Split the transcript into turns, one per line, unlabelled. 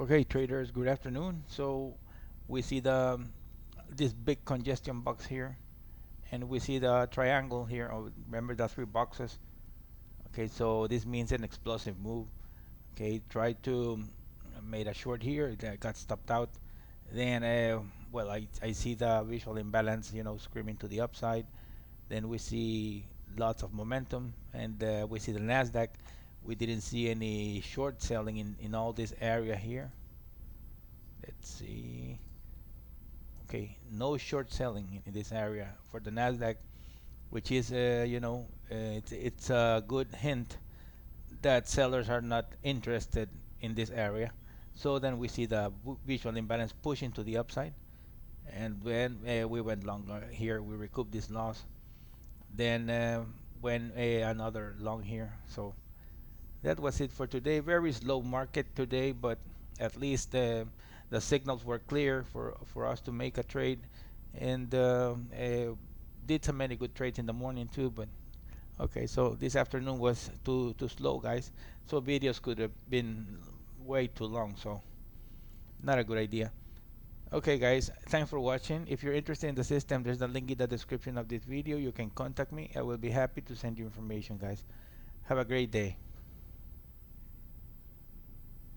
Okay, traders, good afternoon. So we see this big congestion box here, and we see the triangle here. Oh, remember the three boxes? Okay, so this means an explosive move. Okay, try to made a short here that got stopped out. Then, well, I see the visual imbalance, screaming to the upside. Then we see lots of momentum, and we see the Nasdaq. We didn't see any short selling in all this area here. Let's see. Okay, no short selling in this area for the Nasdaq, which is it's a good hint that sellers are not interested in this area. So then we see the visual imbalance pushing to the upside, and when we went long here, we recouped this loss. Then when another long here. So that was it for today. Very slow market today, but at least the signals were clear for us to make a trade, and did so many good trades in the morning too. But okay, so this afternoon was too slow, guys. So videos could have been way too long, so not a good idea. Okay, guys, thanks for watching. If you're interested in the system, there's a link in the description of this video. You can contact me. I will be happy to send you information, guys. Have a great day.